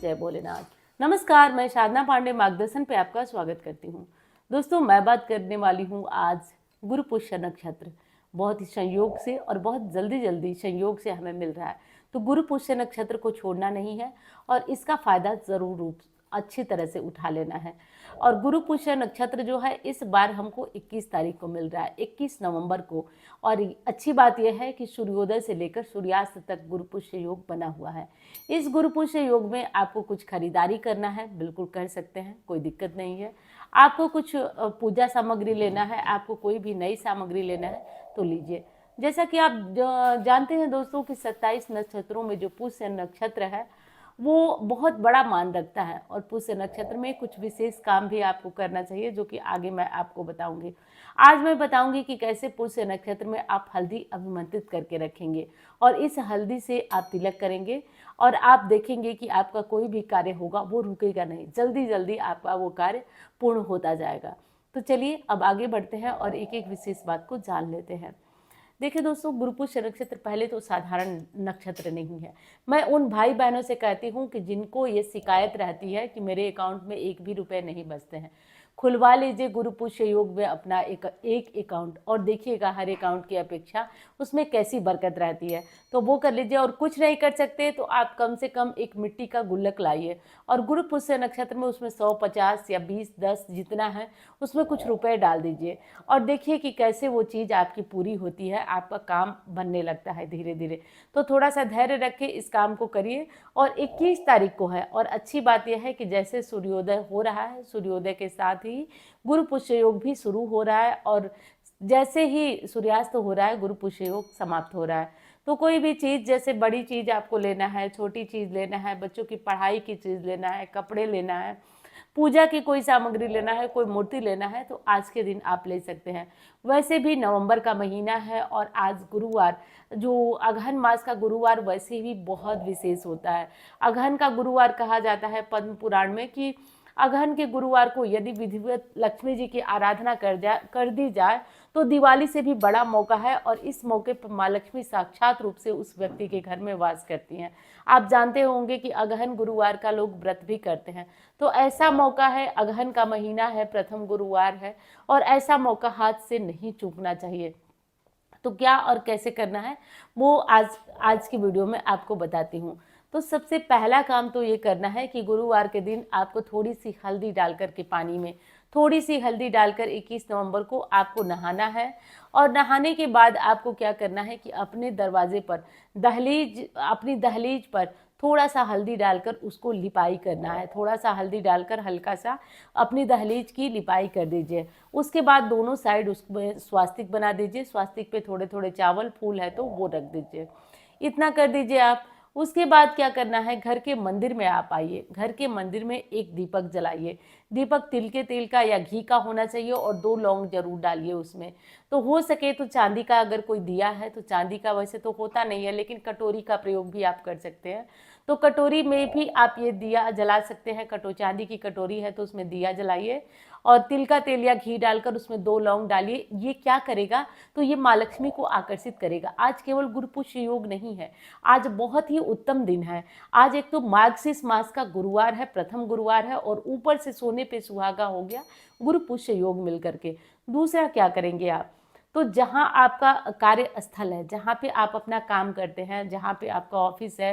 जय भोलेनाथ। नमस्कार, मैं साधना पांडे मार्गदर्शन पे आपका स्वागत करती हूँ। दोस्तों, मैं बात करने वाली हूँ आज गुरु पुष्य नक्षत्र। बहुत ही संयोग से और बहुत जल्दी संयोग से हमें मिल रहा है, तो गुरु पुष्य नक्षत्र को छोड़ना नहीं है और इसका फायदा जरूर अच्छी तरह से उठा लेना है। और गुरु पुष्य नक्षत्र जो है इस बार हमको 21 तारीख को मिल रहा है, 21 नवंबर को। और अच्छी बात यह है कि सूर्योदय से लेकर सूर्यास्त तक गुरु पुष्य योग बना हुआ है। इस गुरु पुष्य योग में आपको कुछ खरीदारी करना है, बिल्कुल कर सकते हैं, कोई दिक्कत नहीं है। आपको कुछ पूजा सामग्री लेना है, आपको कोई भी नई सामग्री लेना है तो लीजिए। जैसा कि आप जानते हैं दोस्तों कि 27 नक्षत्रों में जो पुष्य नक्षत्र है वो बहुत बड़ा मान रखता है, और पुष्य नक्षत्र में कुछ विशेष काम भी आपको करना चाहिए, जो कि आगे मैं आपको बताऊंगी। आज मैं बताऊंगी कि कैसे पुष्य नक्षत्र में आप हल्दी अभिमंत्रित करके रखेंगे और इस हल्दी से आप तिलक करेंगे और आप देखेंगे कि आपका कोई भी कार्य होगा वो रुकेगा नहीं, जल्दी आपका वो कार्य पूर्ण होता जाएगा। तो चलिए अब आगे बढ़ते हैं और एक एक विशेष बात को जान लेते हैं। देखिए दोस्तों, गुरु पुष्य नक्षत्र पहले तो साधारण नक्षत्र नहीं है। मैं उन भाई बहनों से कहती हूँ कि जिनको ये शिकायत रहती है कि मेरे अकाउंट में एक भी रुपए नहीं बचते हैं, खुलवा लीजिए गुरु पुष्य योग में अपना एक अकाउंट और देखिएगा हर अकाउंट की अपेक्षा उसमें कैसी बरकत रहती है। तो वो कर लीजिए। और कुछ नहीं कर सकते तो आप कम से कम एक मिट्टी का गुल्लक लाइए और गुरु पुष्य नक्षत्र में उसमें 100, 50 या 20, 10 जितना है उसमें कुछ रुपए डाल दीजिए और देखिए कि कैसे वो चीज़ आपकी पूरी होती है, आपका काम बनने लगता है धीरे धीरे। तो थोड़ा सा धैर्य रख के इस काम को करिए। और 21 तारीख को है और अच्छी बात यह है कि जैसे सूर्योदय हो रहा है, सूर्योदय के साथ ही गुरु पुष्य योग भी शुरू हो रहा है और जैसे ही सूर्यास्त हो रहा है गुरु पुष्य योग समाप्त हो रहा है। तो कोई भी चीज़, जैसे बड़ी चीज़ आपको लेना है, छोटी चीज़ लेना है, बच्चों की पढ़ाई की चीज़ लेना है, कपड़े लेना है, पूजा की कोई सामग्री लेना है, कोई मूर्ति लेना है, तो आज के दिन आप ले सकते हैं। वैसे भी नवंबर का महीना है और आज गुरुवार, जो अगहन मास का गुरुवार वैसे भी बहुत विशेष होता है। अगहन का गुरुवार कहा जाता है पद्म पुराण में कि अगहन के गुरुवार को यदि विधिवत लक्ष्मी जी की आराधना कर दी जाए तो दिवाली से भी बड़ा मौका है। और इस मौके पर माँ लक्ष्मी साक्षात रूप से उस व्यक्ति के घर में वास करती हैं। आप जानते होंगे कि अगहन गुरुवार का लोग व्रत भी करते हैं। तो ऐसा मौका है, अगहन का महीना है, प्रथम गुरुवार है और ऐसा मौका हाथ से नहीं चूकना चाहिए। तो क्या और कैसे करना है वो आज की वीडियो में आपको बताती हूँ। तो सबसे पहला काम तो ये करना है कि गुरुवार के दिन आपको थोड़ी सी हल्दी डालकर के पानी में थोड़ी सी हल्दी डालकर 21 नवंबर को आपको नहाना है। और नहाने के बाद आपको क्या करना है कि अपने दरवाजे पर अपनी दहलीज पर थोड़ा सा हल्दी डालकर उसको लिपाई करना है। थोड़ा सा हल्दी डालकर हल्का सा अपनी दहलीज की लिपाई कर दीजिए। उसके बाद दोनों साइड उसमें स्वास्तिक बना दीजिए। स्वास्तिक पे थोड़े थोड़े चावल फूल है तो वो रख दीजिए। इतना कर दीजिए आप। उसके बाद क्या करना है, घर के मंदिर में आप आइए, घर के मंदिर में एक दीपक जलाइए। दीपक तिल के तेल का या घी का होना चाहिए और 2 लौंग जरूर डालिए उसमें। तो हो सके तो चांदी का अगर कोई दिया है तो चांदी का, वैसे तो होता नहीं है लेकिन कटोरी का प्रयोग भी आप कर सकते हैं। तो कटोरी में भी आप ये दिया जला सकते हैं। चांदी की कटोरी है तो उसमें दिया जलाइए और तिल का तेल या घी डालकर उसमें 2 लौंग डालिए। ये क्या करेगा, तो ये माँ लक्ष्मी को आकर्षित करेगा। आज केवल गुरु पुष्य योग नहीं है, आज बहुत ही उत्तम दिन है। आज एक तो मार्गशीर्ष मास का गुरुवार है, प्रथम गुरुवार है और ऊपर से सोने पे सुहागा हो गया गुरु पुष्य योग मिल करके। दूसरा क्या करेंगे आप, तो जहाँ आपका कार्य स्थल है, जहाँ पे आप अपना काम करते हैं, जहाँ पे आपका ऑफिस है,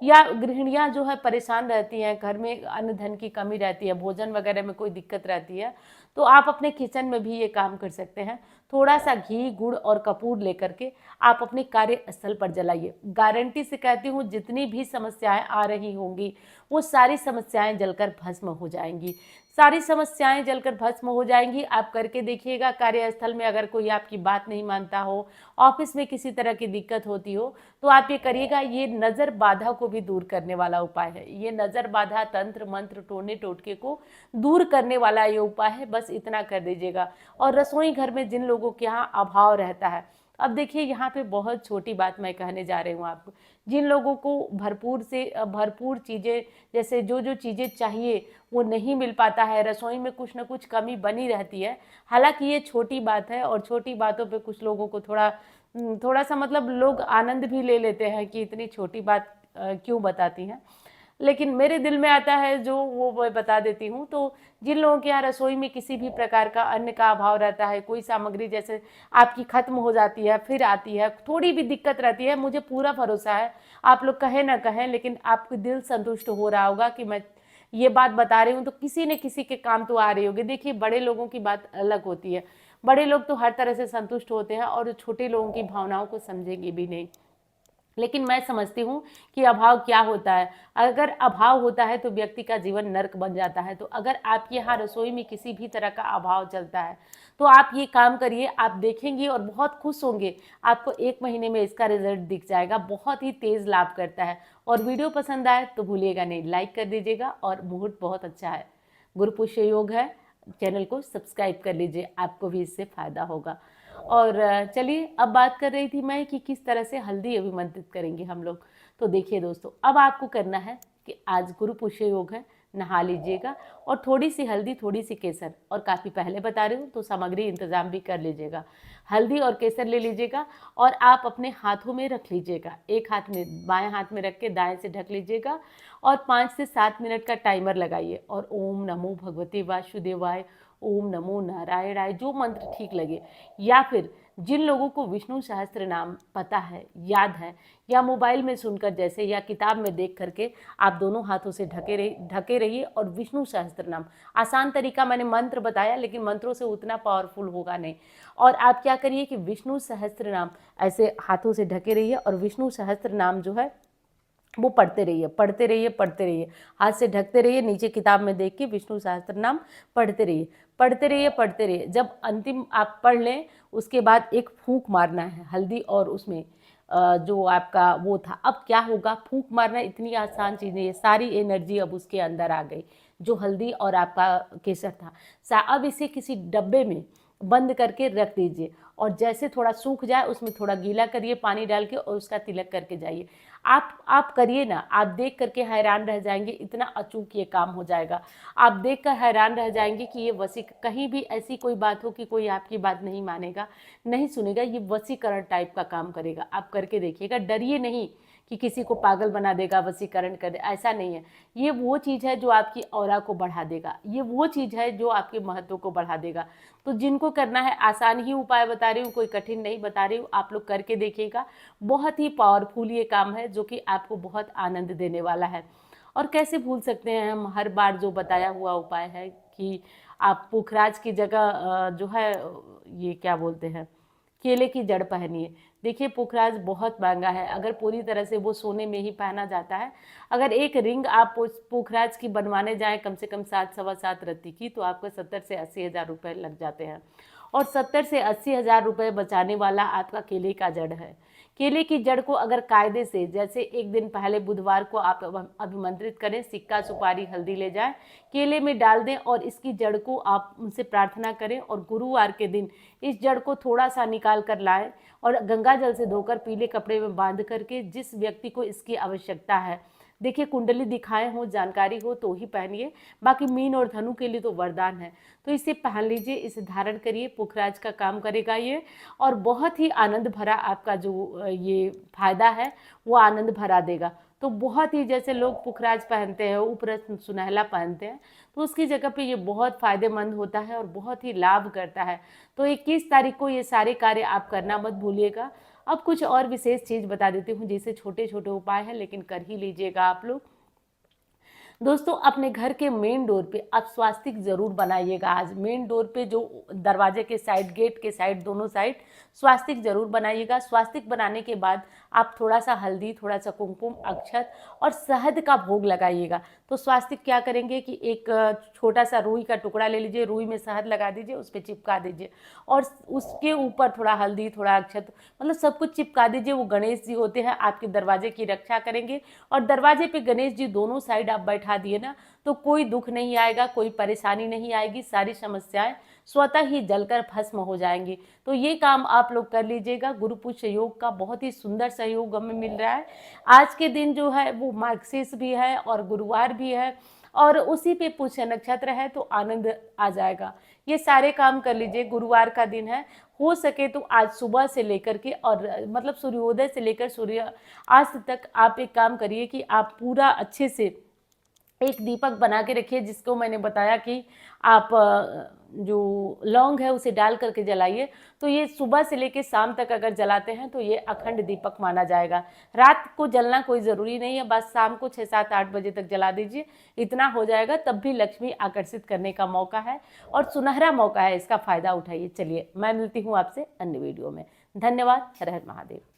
या गृहिणियाँ जो है परेशान रहती हैं, घर में अन्न धन की कमी रहती है, भोजन वगैरह में कोई दिक्कत रहती है, तो आप अपने किचन में भी ये काम कर सकते हैं। थोड़ा सा घी, गुड़ और कपूर लेकर के आप अपने कार्यस्थल पर जलाइए। गारंटी से कहती हूँ जितनी भी समस्याएं आ रही होंगी वो सारी समस्याएं जलकर भस्म हो जाएंगी। सारी समस्याएं जलकर भस्म हो जाएंगी। आप करके देखिएगा। कार्यस्थल में अगर कोई आपकी बात नहीं मानता हो, ऑफिस में किसी तरह की दिक्कत होती हो, तो आप ये करिएगा। ये नज़र बाधा को भी दूर करने वाला उपाय है। ये नज़र बाधा, तंत्र मंत्र, टोने टोटके को दूर करने वाला ये उपाय है। बस इतना कर दीजिएगा। और रसोई घर में जिन लोगों के यहाँ अभाव रहता है, अब देखिए यहाँ पे बहुत छोटी बात मैं कहने जा रही हूँ आपको। जिन लोगों को भरपूर चीज़ें, जैसे जो चीज़ें चाहिए वो नहीं मिल पाता है, रसोई में कुछ ना कुछ कमी बनी रहती है। हालांकि ये छोटी बात है और छोटी बातों पे कुछ लोगों को थोड़ा सा मतलब लोग आनंद भी ले लेते हैं कि इतनी छोटी बात क्यों बताती हैं। लेकिन मेरे दिल में आता है जो वो मैं बता देती हूँ। तो जिन लोगों के यहाँ रसोई में किसी भी प्रकार का अन्न का अभाव रहता है, कोई सामग्री जैसे आपकी खत्म हो जाती है फिर आती है, थोड़ी भी दिक्कत रहती है, मुझे पूरा भरोसा है, आप लोग कहें ना कहें लेकिन आपको दिल संतुष्ट हो रहा होगा कि मैं ये बात बता रही हूँ तो किसी न किसी के काम तो आ रही होगी। देखिए, बड़े लोगों की बात अलग होती है, बड़े लोग तो हर तरह से संतुष्ट होते हैं और छोटे लोगों की भावनाओं को समझेंगे भी नहीं। लेकिन मैं समझती हूँ कि अभाव क्या होता है। अगर अभाव होता है तो व्यक्ति का जीवन नर्क बन जाता है। तो अगर आपके यहाँ रसोई में किसी भी तरह का अभाव चलता है तो आप ये काम करिए, आप देखेंगे और बहुत खुश होंगे। आपको 1 महीने में इसका रिजल्ट दिख जाएगा, बहुत ही तेज़ लाभ करता है। और वीडियो पसंद आए तो भूलिएगा नहीं, लाइक कर दीजिएगा। और मुहूर्त बहुत अच्छा है, गुरु पुष्य योग है, चैनल को सब्सक्राइब कर लीजिए, आपको भी इससे फ़ायदा होगा। और चलिए, अब बात कर रही थी मैं कि किस तरह से हल्दी अभिमंत्रित करेंगे हम लोग। तो देखिए दोस्तों, अब आपको करना है कि आज गुरु पुष्य योग है, नहा लीजिएगा और थोड़ी सी हल्दी, थोड़ी सी केसर, और काफ़ी पहले बता रही हूँ तो सामग्री इंतजाम भी कर लीजिएगा। हल्दी और केसर ले लीजिएगा और आप अपने हाथों में रख लीजिएगा। एक हाथ में, बाएं हाथ में रख के दाएं से ढक लीजिएगा और 5 से 7 मिनट का टाइमर लगाइए और ओम नमो भगवते वासुदेवाय, ओम नमो नारायणाय, जो मंत्र ठीक लगे। या फिर जिन लोगों को विष्णु सहस्त्र नाम पता है, याद है, या मोबाइल में सुनकर जैसे या किताब में देख करके आप दोनों हाथों से ढके रहिए और विष्णु सहस्त्र नाम, आसान तरीका मैंने मंत्र बताया लेकिन मंत्रों से उतना पावरफुल होगा नहीं। और आप क्या करिए कि विष्णु सहस्त्र नाम ऐसे हाथों से ढके रहिए और विष्णु सहस्त्र नाम जो है वो पढ़ते रहिए, पढ़ते रहिए, पढ़ते रहिए, हाथ से ढकते रहिए, नीचे किताब में देख के विष्णु सहस्त्र नाम पढ़ते रहिए, पढ़ते रहिए, पढ़ते रहिए। जब अंतिम आप पढ़ लें उसके बाद एक फूंक मारना है हल्दी और उसमें जो आपका वो था। अब क्या होगा, फूंक मारना इतनी आसान चीज़ नहीं है, सारी एनर्जी अब उसके अंदर आ गई जो हल्दी और आपका केसर था। अब इसे किसी डब्बे में बंद करके रख दीजिए और जैसे थोड़ा सूख जाए उसमें थोड़ा गीला करिए पानी डाल के और उसका तिलक करके जाइए। आप करिए ना, आप देख करके हैरान रह जाएंगे, इतना अचूक ये काम हो जाएगा। आप देख कर हैरान रह जाएंगे कि ये कहीं भी ऐसी कोई बात हो कि कोई आपकी बात नहीं मानेगा, नहीं सुनेगा, ये वशीकरण टाइप का काम करेगा। आप करके देखिएगा, डरिए नहीं कि किसी को पागल बना देगा, वशीकरण कर दे, ऐसा नहीं है। ये वो चीज़ है जो आपकी ऑरा को बढ़ा देगा, ये वो चीज़ है जो आपके महत्व को बढ़ा देगा। तो जिनको करना है, आसान ही उपाय बता रही हूँ, कोई कठिन नहीं बता रही हूँ, आप लोग करके देखिएगा। बहुत ही पावरफुल ये काम है जो कि आपको बहुत आनंद देने वाला है। और कैसे भूल सकते हैं हम हर बार जो बताया हुआ उपाय है कि आप पुखराज की जगह जो है ये क्या बोलते हैं, केले की जड़ पहनिए। देखिए, पुखराज बहुत महंगा है, अगर पूरी तरह से वो सोने में ही पहना जाता है। अगर एक रिंग आप पुखराज की बनवाने जाएं कम से कम 7 सवा 7 रत्ती की, तो आपको 70 से 80 हज़ार रुपये लग जाते हैं। और 70 से 80 हज़ार रुपये बचाने वाला आपका केले का जड़ है। केले की जड़ को अगर कायदे से, जैसे एक दिन पहले बुधवार को आप अभिमंत्रित करें, सिक्का सुपारी हल्दी ले जाएं, केले में डाल दें और इसकी जड़ को आप उनसे प्रार्थना करें और गुरुवार के दिन इस जड़ को थोड़ा सा निकाल कर लाएं और गंगा जल से धोकर पीले कपड़े में बांध करके जिस व्यक्ति को इसकी आवश्यकता है, देखिए कुंडली दिखाए हो, जानकारी हो तो ही पहनिए, बाकी मीन और धनु के लिए तो वरदान है। तो इसे पहन लीजिए, इसे धारण करिए, पुखराज का काम करेगा ये। और बहुत ही आनंद भरा आपका जो ये फायदा है वो आनंद भरा देगा। तो बहुत ही, जैसे लोग पुखराज पहनते हैं, ऊपर सुनहला पहनते हैं, तो उसकी जगह पे ये बहुत फ़ायदेमंद होता है और बहुत ही लाभ करता है। तो 21 तारीख को ये सारे कार्य आप करना मत भूलिएगा। अब कुछ और विशेष चीज़ बता देती हूँ, जिसे छोटे छोटे उपाय हैं लेकिन कर ही लीजिएगा आप लोग। दोस्तों, अपने घर के मेन डोर पे आप स्वास्तिक जरूर बनाइएगा। आज मेन डोर पे जो दरवाजे के साइड, गेट के साइड, दोनों साइड स्वास्तिक जरूर बनाइएगा। स्वास्तिक बनाने के बाद आप थोड़ा सा हल्दी, थोड़ा सा कुमकुम, अक्षत और शहद का भोग लगाइएगा। तो स्वास्तिक क्या करेंगे कि एक छोटा सा रुई का टुकड़ा ले लीजिए, रुई में शहद लगा दीजिए, उस पर चिपका दीजिए और उसके ऊपर थोड़ा हल्दी, थोड़ा अक्षत, मतलब सब कुछ चिपका दीजिए। वो गणेश जी होते हैं, आपके दरवाजे की रक्षा करेंगे। और दरवाजे पे गणेश जी दोनों साइड आप बैठा दिए ना, तो कोई दुख नहीं आएगा, कोई परेशानी नहीं आएगी, सारी समस्याएं स्वतः ही जलकर भस्म हो जाएंगी। तो ये काम आप लोग कर लीजिएगा। गुरु पुष्य योग का बहुत ही सुंदर सहयोग हमें मिल रहा है। आज के दिन जो है वो मार्गशीर्ष भी है और गुरुवार भी है और उसी पे पुष्य नक्षत्र है, तो आनंद आ जाएगा। ये सारे काम कर लीजिए। गुरुवार का दिन है, हो सके तो आज सुबह से लेकर के और मतलब सूर्योदय से लेकर सूर्यास्त तक आप एक काम करिए कि आप पूरा अच्छे से एक दीपक बना के रखिए, जिसको मैंने बताया कि आप जो लौंग है उसे डाल करके जलाइए। तो ये सुबह से लेकर शाम तक अगर जलाते हैं तो ये अखंड दीपक माना जाएगा। रात को जलना कोई ज़रूरी नहीं है, बस शाम को 6, 7, 8 बजे तक जला दीजिए, इतना हो जाएगा। तब भी लक्ष्मी आकर्षित करने का मौका है और सुनहरा मौका है, इसका फ़ायदा उठाइए। चलिए, मैं मिलती हूँ आपसे अन्य वीडियो में। धन्यवाद। हर हर महादेव।